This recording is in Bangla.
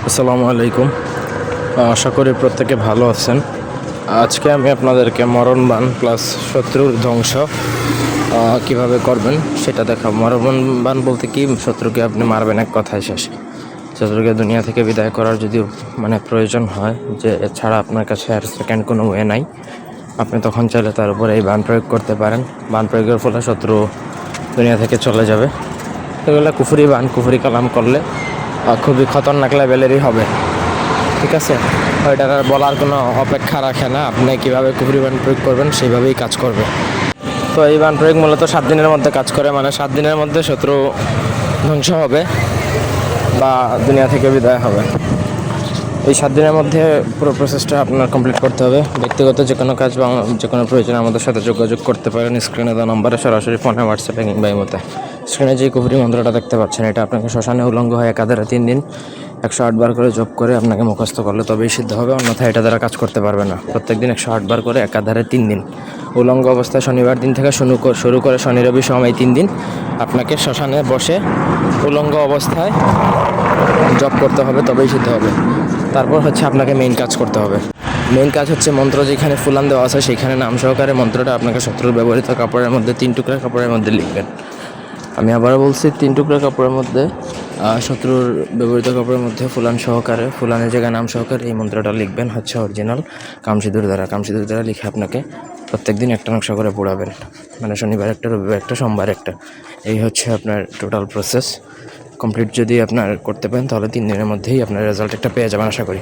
আসসালামু আলাইকুম। আশা করি প্রত্যেকে ভালো আছেন। আজকে আমি আপনাদেরকে মরণ বান প্লাস শত্রুর ধ্বংস কিভাবে করবেন সেটা দেখাবো। মরণ বান বলতে কি, শত্রুকে আপনি মারবেন এক কথায় শেষ। শত্রুকে দুনিয়া থেকে বিদায় করার যদি প্রয়োজন হয়, যে এছাড়া আপনার কাছে আর সেকেন্ড কোনো ওয়ে নাই, আপনি তখন চাইলে তার উপরে এই বান প্রয়োগ করতে পারেন। বান প্রয়োগের ফলে শত্রু দুনিয়া থেকে চলে যাবে। এগুলো কুফরি বান, কুফরি কালাম করলে খুবই খতরনাক লেভেলেরই হবে। ঠিক আছে, ওইটার আর বলার কোনো অপেক্ষা রাখে না। আপনি কীভাবে কুফরি বান প্রয়োগ করবেন সেইভাবেই কাজ করবে। তো এই বান প্রয়োগ মূলত 7 দিনের মধ্যে কাজ করে, মানে 7 দিনের মধ্যে শত্রু ধ্বংস হবে বা দুনিয়া থেকে বিদায় হবে। এই 7 দিনের মধ্যে পুরো প্রসেসটা আপনার কমপ্লিট করতে হবে। ব্যক্তিগত যে কোনো কাজ বা যে কোনো প্রয়োজনে আমাদের সাথে যোগাযোগ করতে পারেন স্ক্রিনে দেওয়া নম্বরে, সরাসরি ফোনে, হোয়াটসঅ্যাপে কিংবা ইমোতে। স্ক্রিনে যে কুফরি মন্ত্রটা দেখতে পাচ্ছেন, এটা আপনাকে শ্মশানে উলঙ্গ হয়ে একাধারে 3 দিন 108 বার করে জপ করে আপনাকে মুখস্থ করলে তবেই সিদ্ধ হবে, অন্যথায় এটা দ্বারা কাজ করতে পারবে না। প্রত্যেকদিন 108 বার করে একাধারে 3 দিন উলঙ্গ অবস্থায়, শনিবার দিন থেকে শুরু করে শনি রবি সময় 3 দিন আপনাকে শ্মশানে বসে উলঙ্গ অবস্থায় জপ করতে হবে, তবেই সিদ্ধ হবে। তারপর হচ্ছে আপনাকে মেইন কাজ করতে হবে। মেইন কাজ হচ্ছে মন্ত্র যেখানে ফুলান দেওয়া আছে সেইখানে নাম সহকারে মন্ত্রটা আপনাকে শত্রুর ব্যবহৃত কাপড়ের মধ্যে 3 টুকরা কাপড়ের মধ্যে লিখবেন। আমি আবারও বলছি, 3 টুকরা কাপড়ের মধ্যে শত্রুর ব্যবহৃত কাপড়ের মধ্যে ফুলান সহকারে, ফুলানের জায়গায় নাম সহকারে এই মন্ত্রটা লিখবেন হচ্ছে অরিজিনাল কামসিঁদুর দ্বারা লিখে আপনাকে প্রত্যেকদিন একটা নকশা করে পোড়াবেন। মানে শনিবার একটা, রবিবার একটা, সোমবার একটা। এই হচ্ছে আপনার টোটাল প্রসেস। কমপ্লিট যদি আপনার করতে পারেন তাহলে 3 দিনের মধ্যেই আপনার রেজাল্ট একটা পেয়ে যাবেন আশা করি।